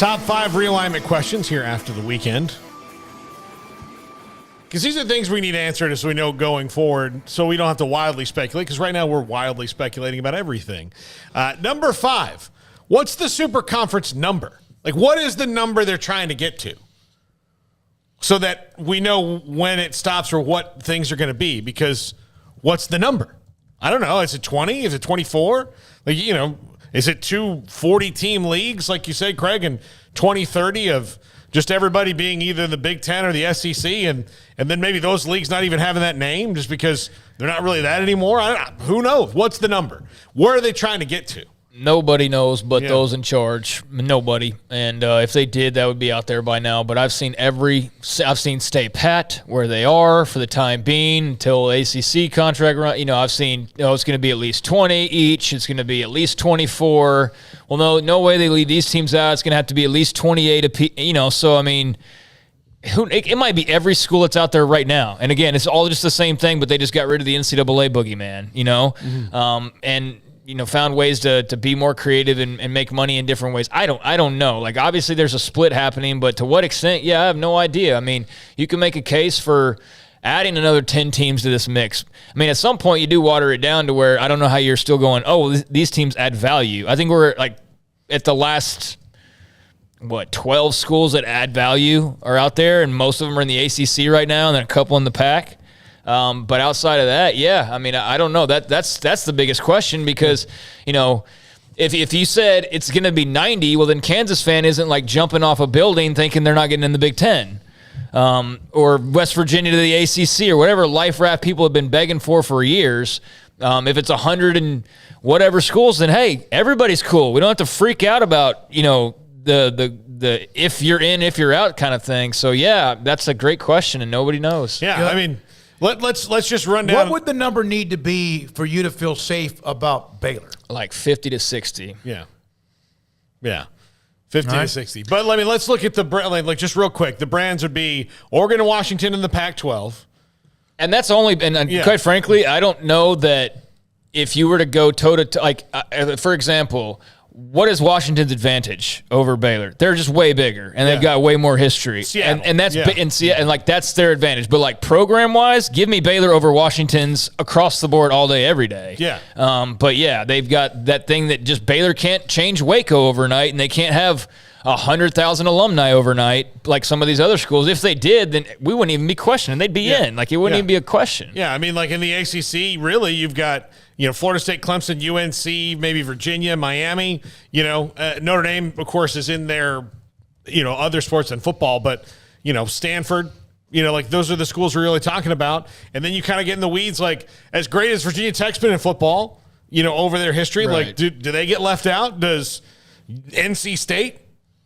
Top 5 realignment questions here after the weekend. Because these are things we need answered so we know going forward, so we don't have to wildly speculate, because right now we're wildly speculating about everything. Number 5, what's the super conference number? Like, what is the number they're trying to get to? So that we know when it stops or what things are going to be, because what's the number? I don't know. Is it 20? Is it 24? Like, you know, is it 2 40-team leagues, like you said, Craig, and 20, 30 of just everybody being either the Big Ten or the SEC, and then maybe those leagues not even having that name just because they're not really that anymore? Who knows? What's the number? Where are they trying to get to? Nobody knows but those in charge. Nobody. And if they did, that would be out there by now. But I've seen stay pat where they are for the time being until ACC contract run. You know, I've seen, it's going to be at least 20 each. It's going to be at least 24. Well, no way they leave these teams out. It's going to have to be at least 28. So, I mean, it might be every school that's out there right now. And again, it's all just the same thing, but they just got rid of the NCAA boogeyman, and found ways to be more creative and make money in different ways. I don't know. Like, obviously there's a split happening, but to what extent? Yeah, I have no idea. I mean, you can make a case for adding another 10 teams to this mix. I mean, at some point you do water it down to where I don't know how you're still going, these teams add value. I think we're like at the last 12 schools that add value are out there, and most of them are in the ACC right now, and then a couple in the Pac. But outside of that, I mean, I don't know. That's the biggest question, because, if you said it's going to be 90, well, then Kansas fan isn't like jumping off a building thinking they're not getting in the Big Ten, or West Virginia to the ACC, or whatever life raft people have been begging for years. If it's 100 and whatever schools, then hey, everybody's cool. We don't have to freak out about the if you're in, if you're out kind of thing. So that's a great question, and nobody knows. Yeah, I mean. Let's just run down. What would the number need to be for you to feel safe about Baylor? Like 50 to 60. Yeah. 50 to 60. But let's look at just real quick. The brands would be Oregon and Washington in the Pac-12. And that's only, quite frankly, I don't know that if you were to go toe-to-toe, for example, what is Washington's advantage over Baylor? They're just way bigger, and they've got way more history. Seattle. And that's that's their advantage. But like program-wise, give me Baylor over Washington's across the board all day, every day. Yeah. But they've got that thing that just Baylor can't change Waco overnight, and they can't have 100,000 alumni overnight like some of these other schools. If they did, then we wouldn't even be questioning. They'd be in. Like, it wouldn't even be a question. Yeah, I mean, like in the ACC, really, you've got Florida State, Clemson, UNC, maybe Virginia, Miami. Notre Dame, of course, is in there, other sports than football, but, Stanford, those are the schools we're really talking about. And then you kind of get in the weeds, like, as great as Virginia Tech's been in football, over their history, right. Like, do they get left out? Does NC State?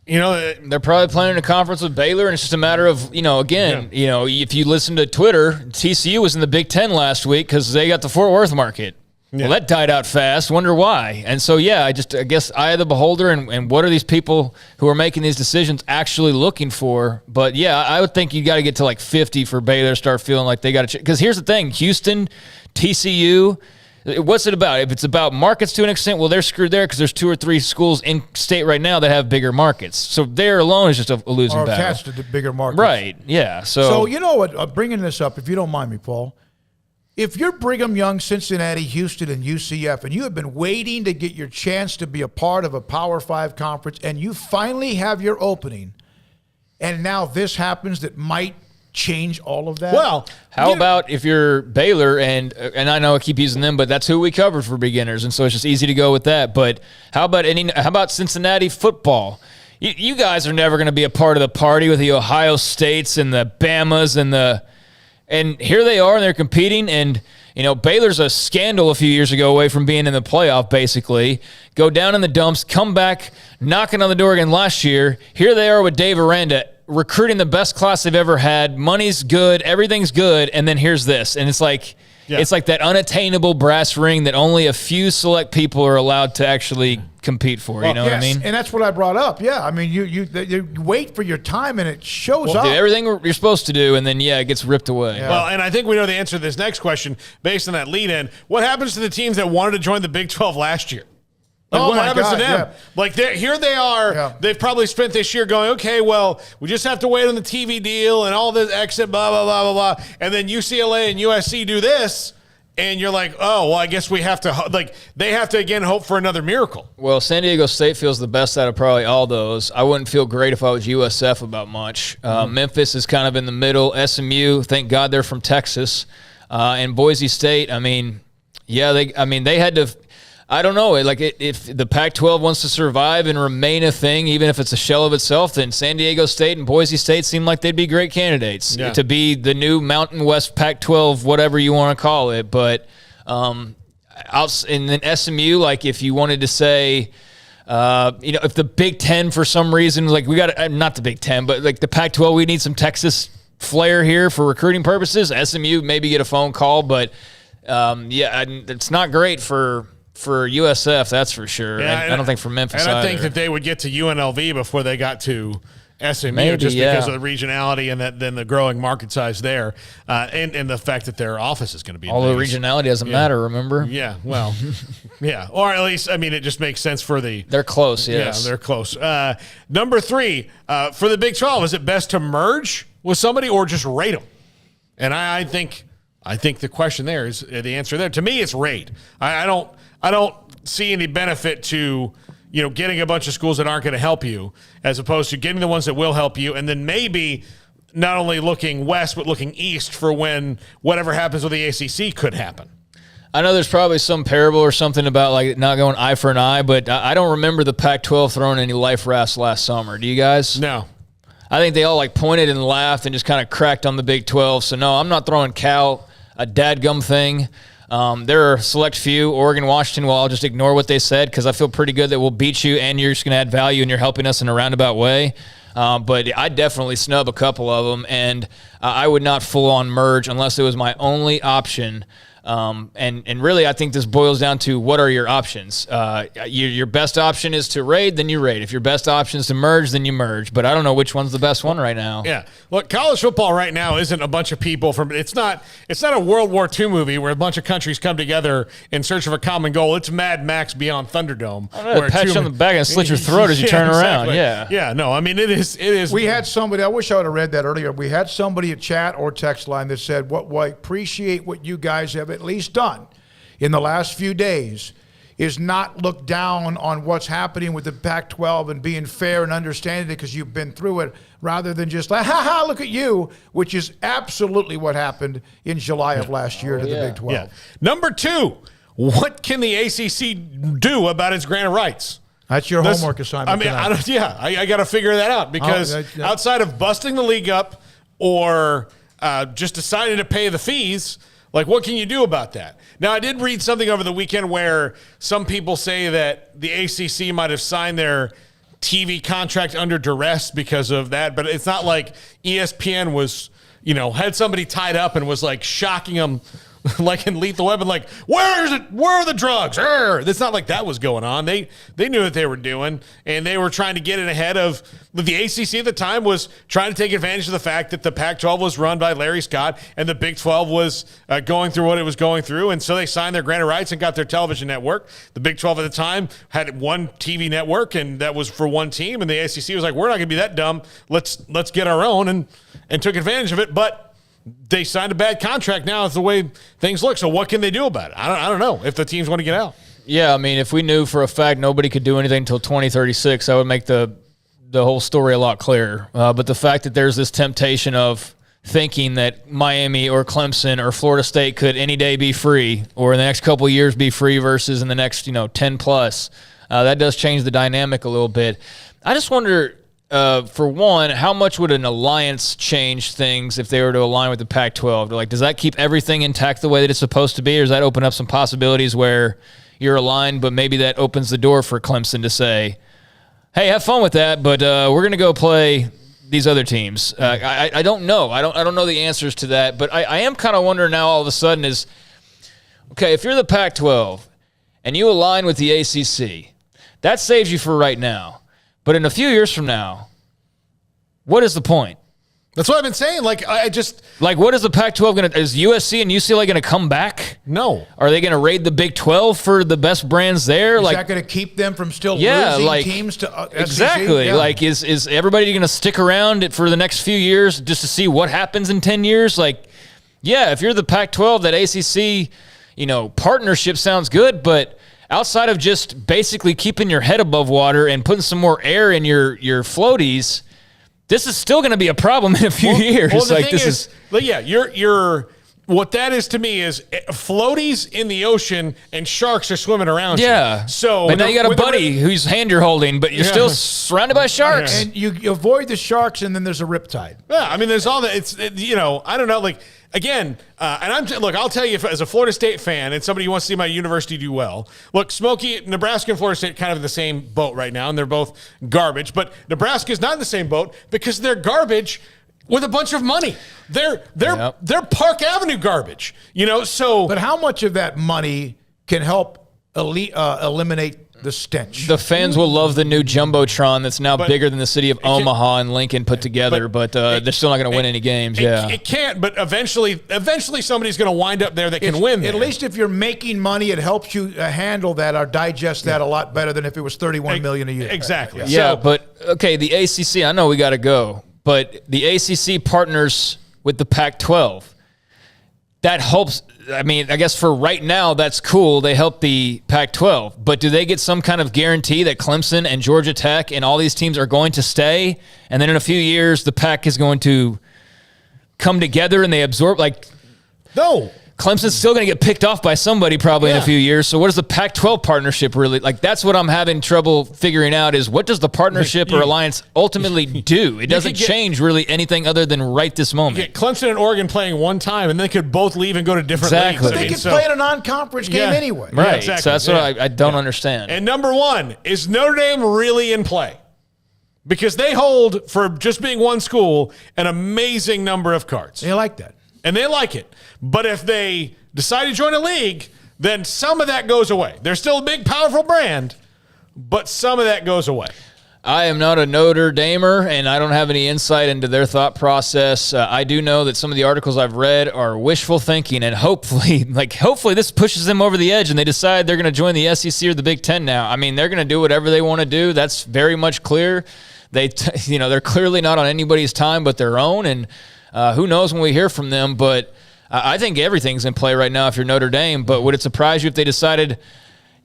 They're probably playing a conference with Baylor, and it's just a matter of, if you listen to Twitter, TCU was in the Big Ten last week because they got the Fort Worth market. Yeah. Well, that died out fast. Wonder why. And so, I guess eye of the beholder, and what are these people who are making these decisions actually looking for? But, I would think you got to get to like 50 for Baylor to start feeling like they got to – because here's the thing, Houston, TCU – what's it about? If it's about markets to an extent, well, they're screwed there because there's 2 or 3 schools in state right now that have bigger markets. So there alone is just a losing battle. Attached to the bigger markets. Right, yeah. So you know what, bringing this up, if you don't mind me, Paul, if you're Brigham Young, Cincinnati, Houston, and UCF, and you have been waiting to get your chance to be a part of a Power 5 conference, and you finally have your opening, and now this happens that might change all of that? Well, how about if you're Baylor, and I know I keep using them, but that's who we covered for beginners, and so it's just easy to go with that. But how about Cincinnati football? You guys are never going to be a part of the party with the Ohio States and the Bamas and here they are, and they're competing, and Baylor's a scandal a few years ago away from being in the playoff, basically. Go down in the dumps, come back, knocking on the door again last year. Here they are with Dave Aranda, recruiting the best class they've ever had. Money's good, everything's good, and then here's this. And it's like that unattainable brass ring that only a few select people are allowed to actually compete for. What I mean? And that's what I brought up. Yeah, I mean, you wait for your time, and it shows up. Do everything you're supposed to do, and then, it gets ripped away. Yeah. Well, and I think we know the answer to this next question based on that lead-in. What happens to the teams that wanted to join the Big 12 last year? Like, Oh what my happens to God, them? yeah. Like, here they are. Yeah. They've probably spent this year going, okay, well, we just have to wait on the TV deal and all this exit, blah, blah, blah, blah, blah. And then UCLA and USC do this. And you're like, oh, well, I guess we have to, like, they have to, again, hope for another miracle. Well, San Diego State feels the best out of probably all those. I wouldn't feel great if I was USF about much. Memphis is kind of in the middle. SMU, thank God they're from Texas. And Boise State, I mean, yeah, they had to. I don't know. Like, if the Pac-12 wants to survive and remain a thing, even if it's a shell of itself, then San Diego State and Boise State seem like they'd be great candidates to be the new Mountain West Pac-12, whatever you want to call it. But and then SMU, like, if you wanted to say, if the Big Ten for some reason, like, we got not the Big Ten, but like the Pac-12, we need some Texas flair here for recruiting purposes. SMU maybe get a phone call, but it's not great for USF, that's for sure. Yeah, I don't think for Memphis And I either. think that they would get to UNLV before they got to SMU, Maybe, just yeah. because of the regionality and then the growing market size there, and the fact that their office is going to be in Although Vegas. regionality doesn't matter, remember? Yeah, well, yeah. Or at least, I mean, it just makes sense for the... They're close, yes. Yeah, they're close. Number 3, for the Big 12, is it best to merge with somebody or just rate them? And I think the question there is, the answer there, to me, it's rate. I don't see any benefit to, getting a bunch of schools that aren't going to help you, as opposed to getting the ones that will help you, and then maybe not only looking west but looking east for when whatever happens with the ACC could happen. I know there's probably some parable or something about like not going eye for an eye, but I don't remember the Pac-12 throwing any life rafts last summer. Do you guys? No. I think they all like pointed and laughed and just kind of cracked on the Big 12. So no, I'm not throwing Cal a dadgum thing. There are a select few, Oregon, Washington, well, I'll just ignore what they said because I feel pretty good that we'll beat you and you're just going to add value and you're helping us in a roundabout way. But I'd definitely snub a couple of them, and I would not full-on merge unless it was my only option. And really, I think this boils down to what are your options? Your best option is to raid, then you raid. If your best option is to merge, then you merge. But I don't know which one's the best one right now. Yeah. Look, college football right now isn't a bunch of people from. It's not a World War II movie where a bunch of countries come together in search of a common goal. It's Mad Max Beyond Thunderdome. Where pat you on the back and slit your throat as you turn around. Yeah. Yeah. No, I mean it is. We had somebody. I wish I would have read that earlier. We had somebody at chat or text line that said, "What I appreciate what you guys have at least done in the last few days is not look down on what's happening with the Pac-12 and being fair and understanding it because you've been through it, rather than just like, ha ha, look at you," which is absolutely what happened in July of last year to the Big 12. Yeah. Number 2, what can the ACC do about its grant of rights? That's your homework assignment. I mean, I got to figure that out because outside of busting the league up or just deciding to pay the fees, like, what can you do about that? Now, I did read something over the weekend where some people say that the ACC might have signed their TV contract under duress because of that, but it's not like ESPN was, had somebody tied up and was like shocking them like in Lethal Weapon, like, where is it? Where are the drugs? It's not like that was going on. They knew what they were doing, and they were trying to get it ahead of the ACC at the time was trying to take advantage of the fact that the Pac-12 was run by Larry Scott and the Big 12 was going through what it was going through, and so they signed their grant of rights and got their television network. The Big 12 at the time had one TV network, and that was for one team, and the ACC was like, we're not going to be that dumb. Let's get our own, and took advantage of it, but they signed a bad contract now. It's the way things look. So what can they do about it? I don't know if the teams want to get out. Yeah, I mean, if we knew for a fact nobody could do anything until 2036, that would make the whole story a lot clearer. But the fact that there's this temptation of thinking that Miami or Clemson or Florida State could any day be free or in the next couple of years be free versus in the next 10 plus, that does change the dynamic a little bit. I just wonder, for one, how much would an alliance change things if they were to align with the Pac-12? Like, does that keep everything intact the way that it's supposed to be, or does that open up some possibilities where you're aligned, but maybe that opens the door for Clemson to say, hey, have fun with that, but we're going to go play these other teams? I don't know. I don't know the answers to that, but I am kind of wondering now all of a sudden is, okay, if you're the Pac-12 and you align with the ACC, that saves you for right now. But in a few years from now, what is the point? That's what I've been saying. Like, I just Like, what is the Pac-12 going to? Is USC and UCLA going to come back? no. Are they going to raid the Big 12 for the best brands there? Is Like, that going to keep them from still losing teams to SEC? exactly. Yeah. Like, is everybody going to stick around for the next few years just to see what happens in 10 years? Like, yeah, if you're the Pac-12, that ACC, partnership sounds good, but outside of just basically keeping your head above water and putting some more air in your floaties, this is still going to be a problem in a few years. Well, the like thing this is, yeah, you're what that is to me is floaties in the ocean and sharks are swimming around. yeah. You. So, but now you got a buddy whose hand you're holding, but you're still surrounded by sharks. And you avoid the sharks, and then there's a riptide. Yeah, I mean, there's all that. I don't know. Like again, and I'll tell you, as a Florida State fan and somebody who wants to see my university do well. Look, Smokey, Nebraska and Florida State kind of in the same boat right now, and they're both garbage. But Nebraska is not in the same boat because they're garbage with a bunch of money. They're Park Avenue garbage. So. But how much of that money can help eliminate the stench? The fans will love the new Jumbotron that's now bigger than the city of Omaha and Lincoln put together, but they're still not going to win any games. It can't, but eventually somebody's going to wind up there that can win there. At least if you're making money, it helps you handle that or digest that a lot better than if it was $31 million a year. Exactly. Yeah, but, okay, the ACC, I know we got to go, but the ACC partners with the Pac-12. That helps. I mean, I guess for right now, that's cool. They help the Pac-12. But do they get some kind of guarantee that Clemson and Georgia Tech and all these teams are going to stay? And then in a few years, the Pac is going to come together and they absorb? Like, no. Clemson's still going to get picked off by somebody probably in a few years. So what does the Pac-12 partnership really, like, that's what I'm having trouble figuring out is what does the partnership or alliance ultimately do? It doesn't change really anything other than right this moment. You get Clemson and Oregon playing one time, and they could both leave and go to different leagues. They could play in a non-conference game anyway. Right. Yeah, exactly. So that's what I don't understand. And number one, is Notre Dame really in play? Because they hold, for just being one school, an amazing number of cards. They like that. And they like it. But if they decide to join a league, then some of that goes away. They're still a big, powerful brand, but some of that goes away. I am not a Notre Damer, and I don't have any insight into their thought process. I do know that some of the articles I've read are wishful thinking, and hopefully this pushes them over the edge, and they decide they're going to join the SEC or the Big Ten now. I mean, they're going to do whatever they want to do. That's very much clear. They're clearly not on anybody's time but their own, and who knows when we hear from them, but I think everything's in play right now if you're Notre Dame. But would it surprise you if they decided,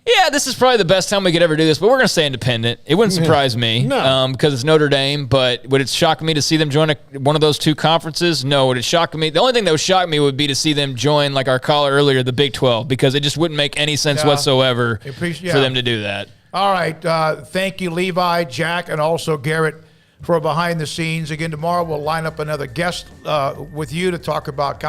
this is probably the best time we could ever do this, but we're going to stay independent? It wouldn't surprise me because it's Notre Dame, but would it shock me to see them join one of those two conferences? No. Would it shock me? The only thing that would shock me would be to see them join, like our caller earlier, the Big 12, because it just wouldn't make any sense whatsoever for them to do that. All right. Thank you, Levi, Jack, and also Garrett for behind the scenes. Again, tomorrow we'll line up another guest with you to talk about college